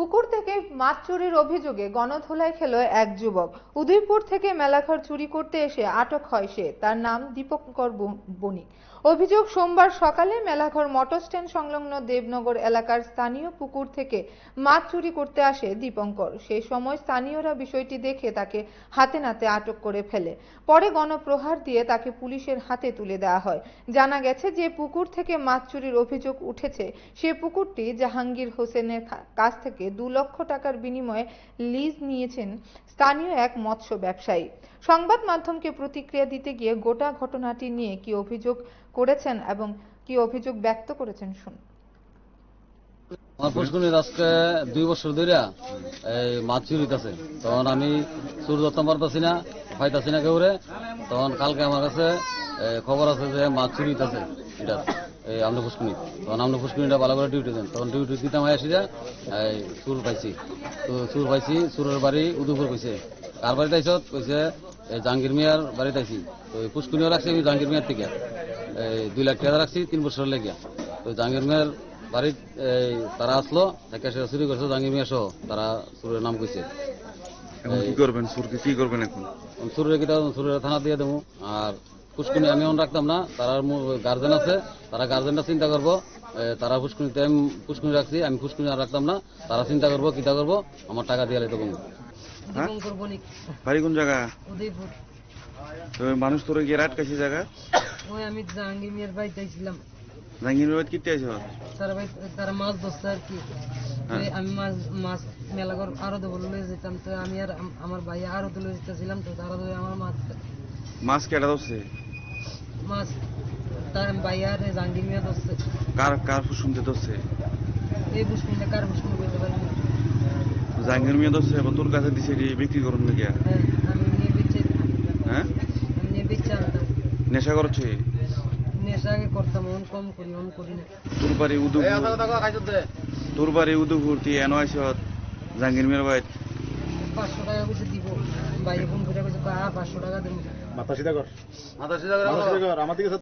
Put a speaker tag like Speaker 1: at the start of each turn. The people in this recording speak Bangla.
Speaker 1: পুকুর থেকে মাছ চুরির অভিযোগে গণধোলাই খেল এক যুবক। উদয়পুর থেকে মেলাঘর চুরি করতে এসে আটক হয় সে। তার নাম দীপঙ্কর বণিক। অভিযোগ, সোমবার সকালে মেলাঘর মোটর স্ট্যান্ড সংলগ্ন দেবনগর এলাকার স্থানীয় পুকুর থেকে মাছ চুরি করতে আসে দীপঙ্কর। সেই সময় স্থানীয়রা বিষয়টি দেখে তাকে হাতে নাতে আটক করে ফেলে। পরে গণপ্রহার দিয়ে তাকে পুলিশের হাতে তুলে দেওয়া হয়। জানা গেছে, যে পুকুর থেকে মাছ চুরির অভিযোগ উঠেছে সে পুকুরটি জাহাঙ্গীর হোসেনের কাছ থেকে 2 লক্ষ টাকার বিনিময়ে লিজ নিয়েছেন স্থানীয় এক মৎস্য ব্যবসায়ী। সংবাদ মাধ্যমকে প্রতিক্রিয়া দিতে গিয়ে গোটা ঘটনাটি নিয়ে কি অভিযোগ করেছেন এবং কি অভিযোগ ব্যক্ত করেছেন শুনুন।
Speaker 2: আমার পুষ্করণীর আজকে 2 বছর ধরে এই মাছ চুরি হইতাছে। তখন আমি চুর ধরতে পারতাছি না, পাইতাছি না কেউরে। তখন কালকে আমার কাছে খবর আছে যে মাছ চুরি হইতাছে এটা আমরা পুষ্করণী। তখন আমরা পুষ্করণীটা ভালো করে ডিউটি দেন। তখন ডিউটি দিতাম আসি যা চুর পাইছি। তো চুর পাইছি, চুরের বাড়ি উদয়পুর কইছে। কার বাড়িতে আইস কইছে জাহাঙ্গীর মিয়ার বাড়িতে আইছি। তো পুষ্করণীও রাখছি আমি জাহাঙ্গীর মিয়ার থেকে 2 লাখ টাকা রাখছি 3 বছর লেগে। তো জাহাঙ্গীর মিয়ার বাড়ির তারা আসলো, একটা চুরি করছে জাহাঙ্গীর মিয়া সহ। তারা চুরের নাম কইছে।
Speaker 3: কি করবেন? চুরকে কি করবেন এখন?
Speaker 2: চুরের কিটা চুরের থানা দিয়ে দেবো। আর পুষ্করণী আমি এখন রাখতাম না, তারা গার্জেন আছে, তারা গার্জেনটা চিন্তা করবো। তারা পুষ্করণীতে আমি পুষ্করণী রাখছি, আমি পুষ্করণী আর রাখতাম না। তারা চিন্তা করবো কিটা করবো, আমার টাকা দিয়ে লাইতে বলবো।
Speaker 3: বাড়ি কোন জায়গা?
Speaker 4: উদয়পুর।
Speaker 3: তো মানুষ তোর গিয়ে আটকাইছে জায়গা?
Speaker 4: ওই আমি জাহাঙ্গীর মিয়ার বাড়িতে আইছিলাম।
Speaker 3: জাহাঙ্গীর বাড়ি কিনতে আইছ?
Speaker 4: তারা মাছ ধরছে আর কি। আমি মাছ মেলাঘর আরো দেবো লয়ে যেতাম। তো আমি আর আমার ভাই আরো তুলে যেতেছিলাম। তো তারা ধরে আমার
Speaker 3: মাছ কেটা ধরছে?
Speaker 4: মাছ তার ভাই আর জাহাঙ্গীর মিয়া ধরছে।
Speaker 3: কার শুনতে ধরছে?
Speaker 4: এই বুঝকুনটা কার বুঝকুন বলতে পারি না।
Speaker 3: জাহাঙ্গীর মিয়া ধরছে, এবার তোর কাছে দিছে বিক্রি করুন নাকি?
Speaker 4: আমি নিয়ে বেঁচে
Speaker 3: হ্যাঁ,
Speaker 4: আমি নিয়ে বেঁচে আনতাম।
Speaker 3: নেশা করছে?
Speaker 4: নেশা আগে করতাম, অন কম করি, অন করি না।
Speaker 3: তোর বাড়ি উদয়পুর তুই এনো আইস জাহাঙ্গীর মিয়ার বাড়ি?
Speaker 4: 500 টাকা কইছে দিব। ভাই ফোন করে কইছে 500 টাকা দেবো।
Speaker 5: মাথা সিধা কর, মাথা সিধা কর আমার দিকে।